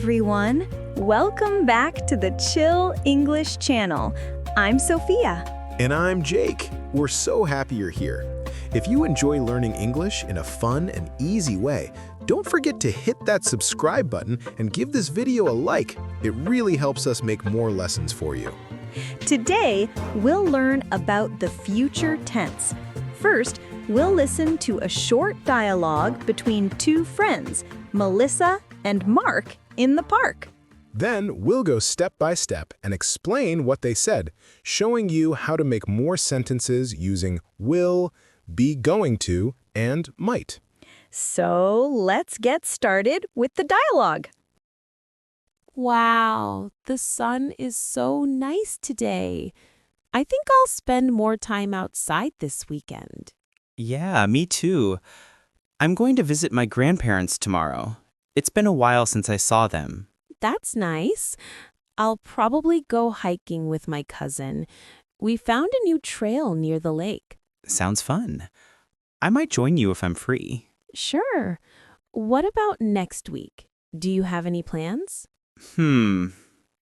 everyone! Welcome back to the Chill English channel. I'm Sophia. And I'm Jake. We're so happy you're here. If you enjoy learning English in a fun and easy way, don't forget to hit that subscribe button and give this video a like. It really helps us make more lessons for you. Today, we'll learn about the future tense. First, we'll listen to a short dialogue between two friends, Melissa and Mark, in the park. Then we'll go step by step and explain what they said, showing you how to make more sentences using will, be going to, and might. So let's get started with the dialogue. Wow, the sun is so nice today. I think I'll spend more time outside this weekend. Yeah, me too. I'm going to visit my grandparents tomorrow. It's been a while since I saw them. That's nice. I'll probably go hiking with my cousin. We found a new trail near the lake. Sounds fun. I might join you if I'm free. Sure. What about next week? Do you have any plans?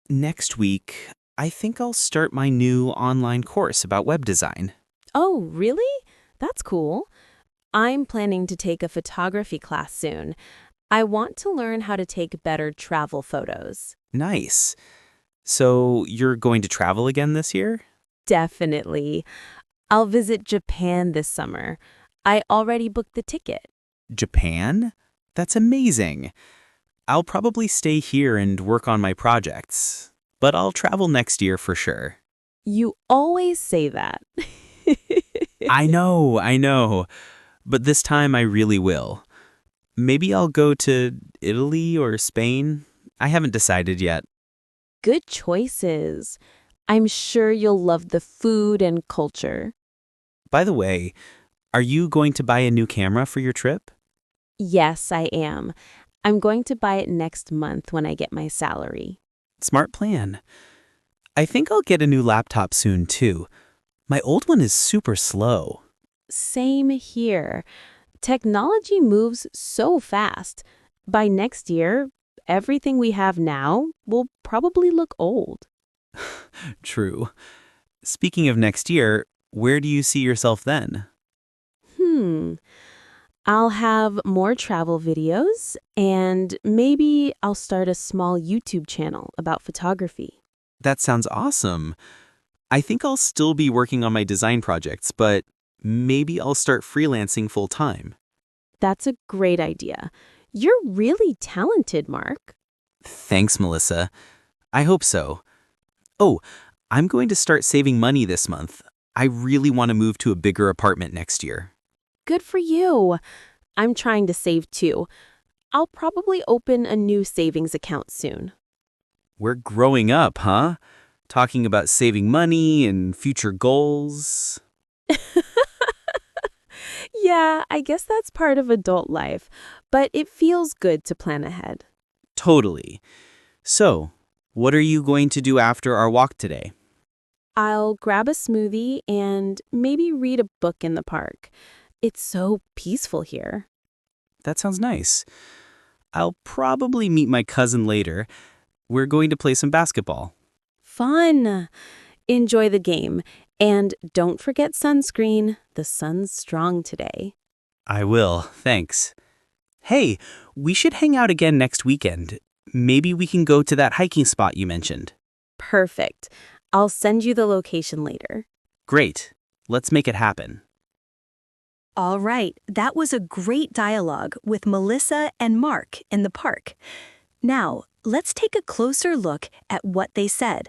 Next week, I think I'll start my new online course about web design. Oh, really? That's cool. I'm planning to take a photography class soon. I want to learn how to take better travel photos. Nice. So you're going to travel again this year? Definitely. I'll visit Japan this summer. I already booked the ticket. Japan? That's amazing. I'll probably stay here and work on my projects, but I'll travel next year for sure. You always say that. I know. But this time I really will. Maybe I'll go to Italy or Spain. I haven't decided yet. Good choices. I'm sure you'll love the food and culture. By the way, are you going to buy a new camera for your trip? Yes, I am. I'm going to buy it next month when I get my salary. Smart plan. I think I'll get a new laptop soon too. My old one is super slow. Same here. Technology moves so fast. By next year, everything we have now will probably look old. True. Speaking of next year, where do you see yourself then? I'll have more travel videos, and maybe I'll start a small YouTube channel about photography. That sounds awesome. I think I'll still be working on my design projects, but maybe I'll start freelancing full-time. That's a great idea. You're really talented, Mark. Thanks, Melissa. I hope so. Oh, I'm going to start saving money this month. I really want to move to a bigger apartment next year. Good for you. I'm trying to save too. I'll probably open a new savings account soon. We're growing up, huh? Talking about saving money and future goals. Yeah, I guess that's part of adult life, but it feels good to plan ahead. Totally. So, what are you going to do after our walk today? I'll grab a smoothie and maybe read a book in the park. It's so peaceful here. That sounds nice. I'll probably meet my cousin later. We're going to play some basketball. Fun! Enjoy the game. And don't forget sunscreen. The sun's strong today. I will, thanks. Hey, we should hang out again next weekend. Maybe we can go to that hiking spot you mentioned. Perfect. I'll send you the location later. Great. Let's make it happen. All right, that was a great dialogue with Melissa and Mark in the park. Now, let's take a closer look at what they said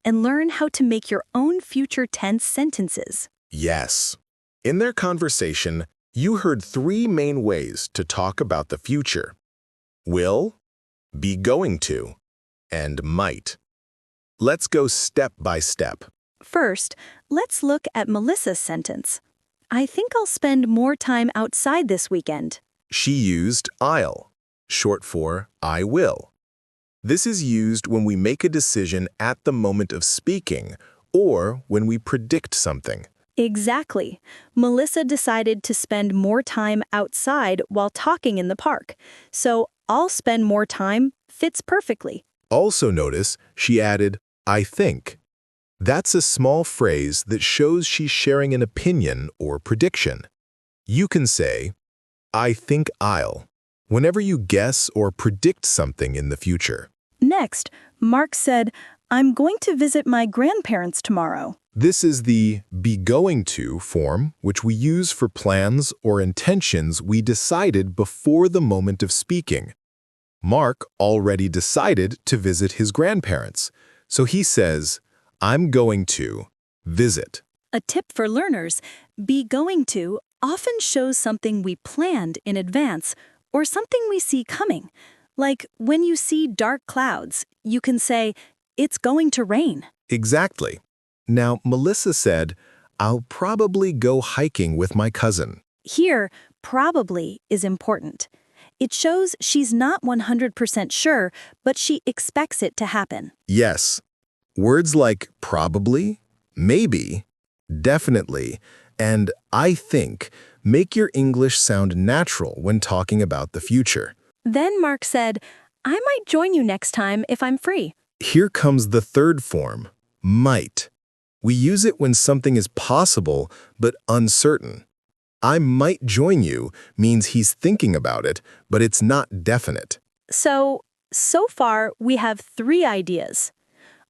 and learn how to make your own future tense sentences. Yes. In their conversation, you heard three main ways to talk about the future: will, be going to, and might. Let's go step by step. First, let's look at Melissa's sentence. I think I'll spend more time outside this weekend. She used I'll, short for I will. This is used when we make a decision at the moment of speaking or when we predict something. Exactly. Melissa decided to spend more time outside while talking in the park. So I'll spend more time fits perfectly. Also notice she added, I think. That's a small phrase that shows she's sharing an opinion or prediction. You can say, I think I'll, whenever you guess or predict something in the future. Next, Mark said, I'm going to visit my grandparents tomorrow. This is the be going to form, which we use for plans or intentions we decided before the moment of speaking. Mark already decided to visit his grandparents, so he says, I'm going to visit. A tip for learners, be going to often shows something we planned in advance or something we see coming. Like when you see dark clouds, you can say, it's going to rain. Exactly. Now, Melissa said, I'll probably go hiking with my cousin. Here, probably is important. It shows she's not 100% sure, but she expects it to happen. Yes. Words like probably, maybe, definitely, and I think make your English sound natural when talking about the future. Then Mark said, I might join you next time if I'm free. Here comes the third form, might. We use it when something is possible but uncertain. I might join you means he's thinking about it, but it's not definite. So far we have 3 ideas.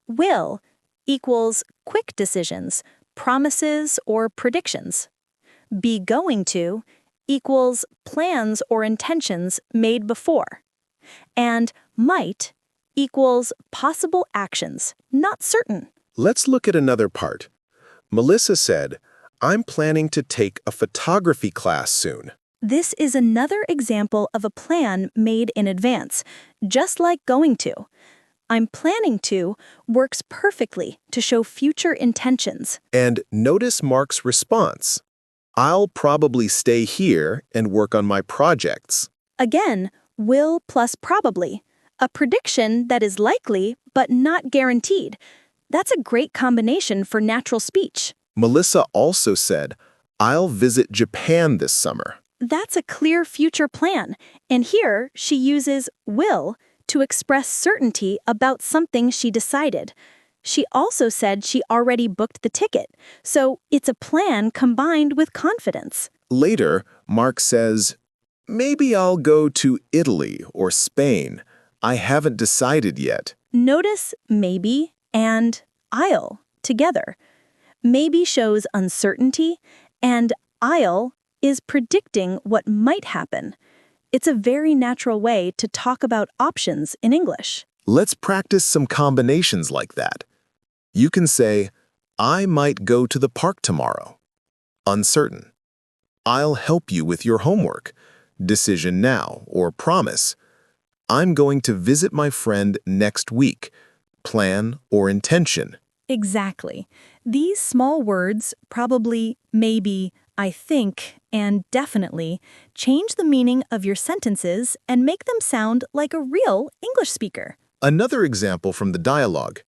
Will equals quick decisions, promises or predictions. Be going to equals plans or intentions made before. And might equals possible actions, not certain. Let's look at another part. Melissa said, I'm planning to take a photography class soon. This is another example of a plan made in advance, just like going to. I'm planning to works perfectly to show future intentions. And notice Mark's response. I'll probably stay here and work on my projects. Again, will plus probably, a prediction that is likely but not guaranteed. That's a great combination for natural speech. Melissa also said, I'll visit Japan this summer. That's a clear future plan, and here she uses will to express certainty about something she decided. She also said she already booked the ticket, so it's a plan combined with confidence. Later, Mark says, maybe I'll go to Italy or Spain. I haven't decided yet. Notice maybe and I'll together. Maybe shows uncertainty, and I'll is predicting what might happen. It's a very natural way to talk about options in English. Let's practice some combinations like that. You can say, I might go to the park tomorrow. Uncertain. I'll help you with your homework. Decision now or promise. I'm going to visit my friend next week. Plan or intention. Exactly. These small words, probably, maybe, I think, and definitely, change the meaning of your sentences and make them sound like a real English speaker. Another example from the dialogue.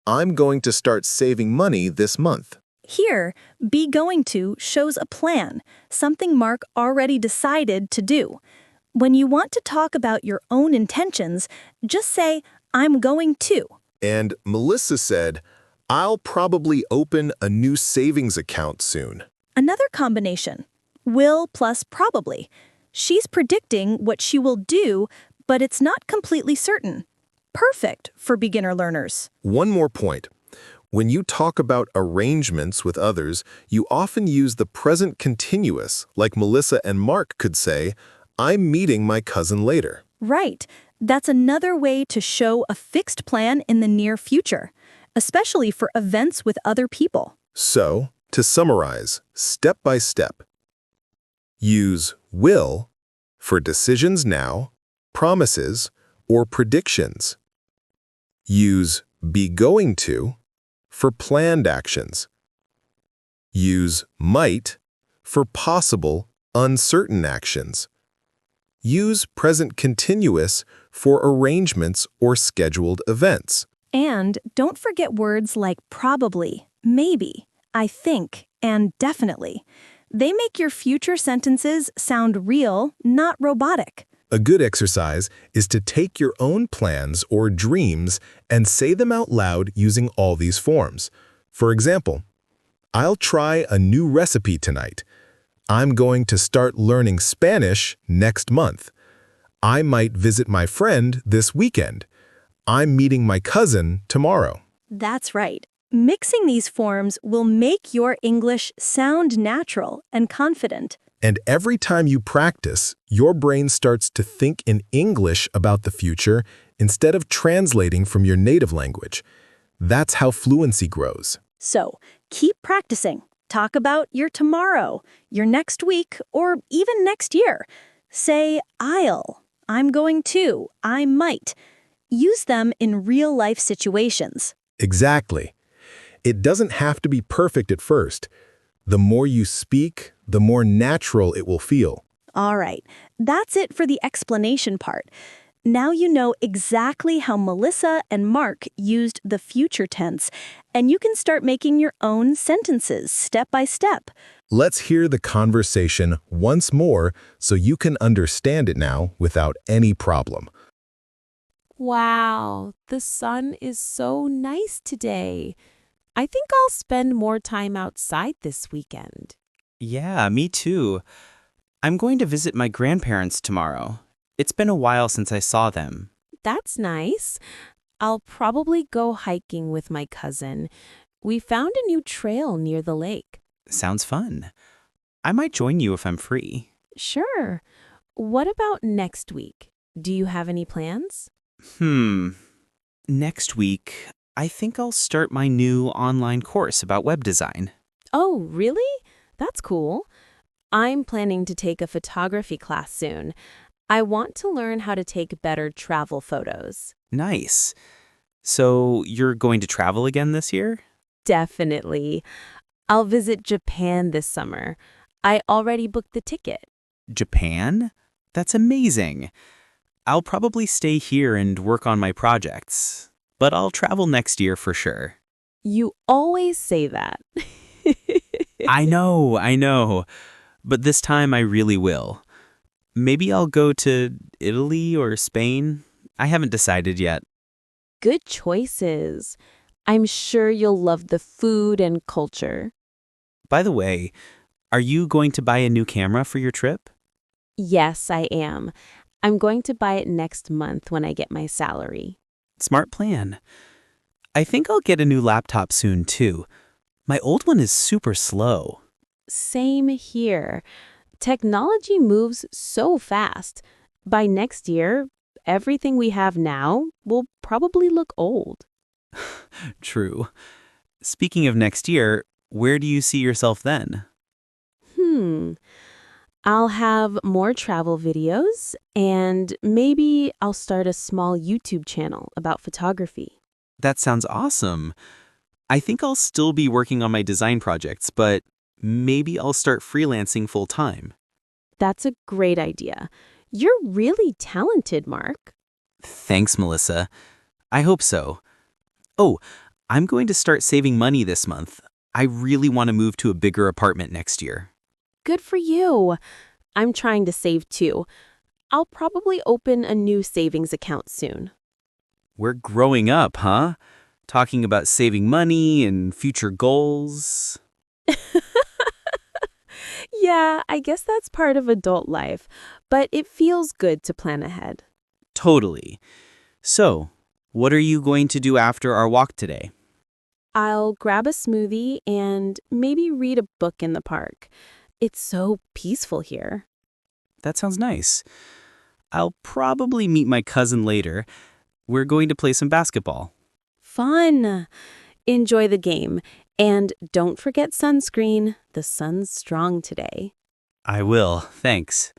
I'm going to start saving money this month. Here, be going to shows a plan, something Mark already decided to do. When you want to talk about your own intentions, just say, I'm going to. And Melissa said, I'll probably open a new savings account soon. Another combination, will plus probably. She's predicting what she will do, but it's not completely certain. Perfect for beginner learners. One more point. When you talk about arrangements with others, you often use the present continuous, like Melissa and Mark could say, I'm meeting my cousin later. Right. That's another way to show a fixed plan in the near future, especially for events with other people. So, to summarize, step by step, use will for decisions now, promises, or predictions. Use be going to for planned actions. Use might for possible, uncertain actions. Use present continuous for arrangements or scheduled events. And don't forget words like probably, maybe, I think, and definitely. They make your future sentences sound real, not robotic. A good exercise is to take your own plans or dreams and say them out loud using all these forms. For example, I'll try a new recipe tonight. I'm going to start learning Spanish next month. I might visit my friend this weekend. I'm meeting my cousin tomorrow. That's right. Mixing these forms will make your English sound natural and confident. And every time you practice, your brain starts to think in English about the future instead of translating from your native language. That's how fluency grows. So, keep practicing. Talk about your tomorrow, your next week, or even next year. Say, I'll, I'm going to, I might. Use them in real-life situations. Exactly. It doesn't have to be perfect at first. The more you speak, the more natural it will feel. All right, that's it for the explanation part. Now you know exactly how Melissa and Mark used the future tense, and you can start making your own sentences step by step. Let's hear the conversation once more so you can understand it now without any problem. Wow, the sun is so nice today. I think I'll spend more time outside this weekend. Yeah, me too. I'm going to visit my grandparents tomorrow. It's been a while since I saw them. That's nice. I'll probably go hiking with my cousin. We found a new trail near the lake. Sounds fun. I might join you if I'm free. Sure. What about next week? Do you have any plans? Next week, I think I'll start my new online course about web design. Oh, really? That's cool. I'm planning to take a photography class soon. I want to learn how to take better travel photos. Nice. So you're going to travel again this year? Definitely. I'll visit Japan this summer. I already booked the ticket. Japan? That's amazing. I'll probably stay here and work on my projects, but I'll travel next year for sure. You always say that. I know, but this time I really will. Maybe I'll go to Italy or Spain. I haven't decided yet. Good choices. I'm sure you'll love the food and culture. By the way, are you going to buy a new camera for your trip? Yes, I am. I'm going to buy it next month when I get my salary. Smart plan. I think I'll get a new laptop soon, too. My old one is super slow. Same here. Technology moves so fast. By next year, everything we have now will probably look old. True. Speaking of next year, where do you see yourself then? I'll have more travel videos, and maybe I'll start a small YouTube channel about photography. That sounds awesome. I think I'll still be working on my design projects, but maybe I'll start freelancing full-time. That's a great idea. You're really talented, Mark. Thanks, Melissa. I hope so. Oh, I'm going to start saving money this month. I really want to move to a bigger apartment next year. Good for you. I'm trying to save too. I'll probably open a new savings account soon. We're growing up, huh? Talking about saving money and future goals. Yeah, I guess that's part of adult life, but it feels good to plan ahead. Totally. So, what are you going to do after our walk today? I'll grab a smoothie and maybe read a book in the park. It's so peaceful here. That sounds nice. I'll probably meet my cousin later. We're going to play some basketball. Fun! Enjoy the game. And don't forget sunscreen. The sun's strong today. I will, thanks.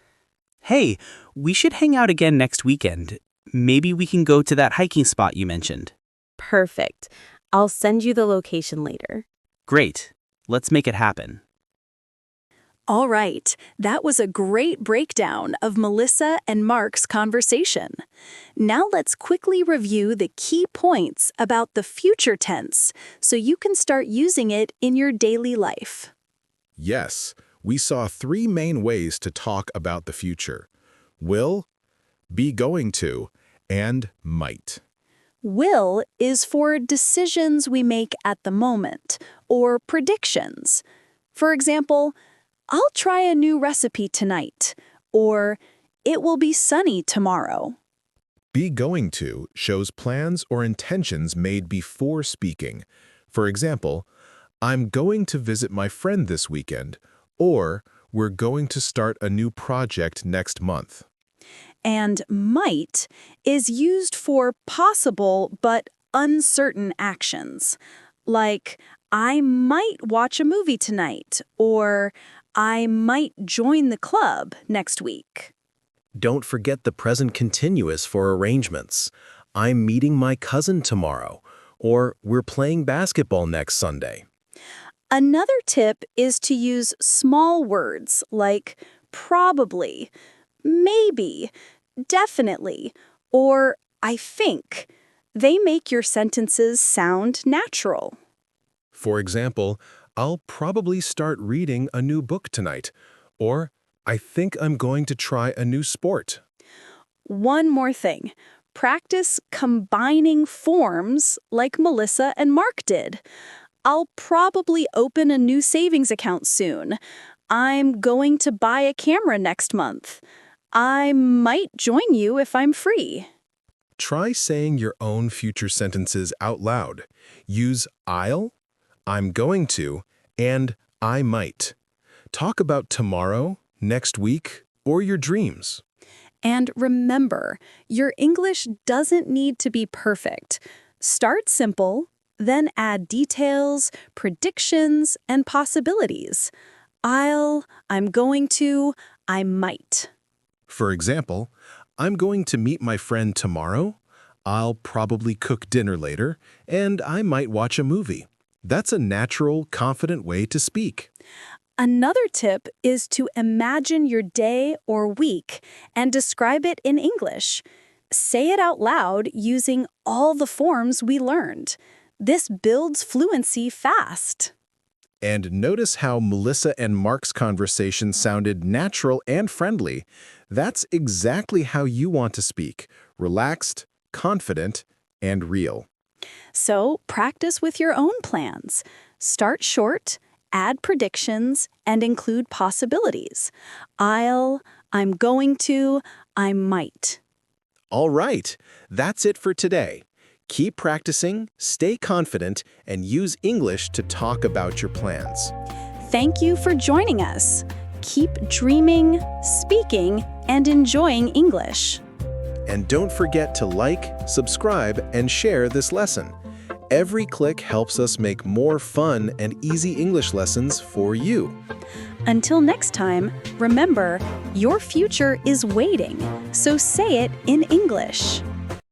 Hey, we should hang out again next weekend. Maybe we can go to that hiking spot you mentioned. Perfect. I'll send you the location later. Great. Let's make it happen. All right, that was a great breakdown of Melissa and Mark's conversation. Now let's quickly review the key points about the future tense so you can start using it in your daily life. Yes, we saw 3 main ways to talk about the future: will, be going to, and might. Will is for decisions we make at the moment, or predictions. For example, I'll try a new recipe tonight, or it will be sunny tomorrow. Be going to shows plans or intentions made before speaking. For example, I'm going to visit my friend this weekend, or we're going to start a new project next month. And might is used for possible but uncertain actions, like I might watch a movie tonight, or I might join the club next week. Don't forget the present continuous for arrangements. I'm meeting my cousin tomorrow, or we're playing basketball next Sunday. Another tip is to use small words like probably, maybe, definitely, or I think. They make your sentences sound natural. For example, I'll probably start reading a new book tonight, or I think I'm going to try a new sport. One more thing. Practice combining forms like Melissa and Mark did. I'll probably open a new savings account soon. I'm going to buy a camera next month. I might join you if I'm free. Try saying your own future sentences out loud. Use I'll, I'm going to, and I might. Talk about tomorrow, next week, or your dreams. And remember, your English doesn't need to be perfect. Start simple, then add details, predictions, and possibilities. I'm going to, I might. For example, I'm going to meet my friend tomorrow, I'll probably cook dinner later, and I might watch a movie. That's a natural, confident way to speak. Another tip is to imagine your day or week and describe it in English. Say it out loud using all the forms we learned. This builds fluency fast. And notice how Melissa and Mark's conversation sounded natural and friendly. That's exactly how you want to speak, relaxed, confident, and real. So practice with your own plans. Start short, add predictions, and include possibilities. I'm going to, I might. All right, that's it for today. Keep practicing, stay confident, and use English to talk about your plans. Thank you for joining us. Keep dreaming, speaking, and enjoying English. And don't forget to like, subscribe, and share this lesson. Every click helps us make more fun and easy English lessons for you. Until next time, remember, your future is waiting, so say it in English.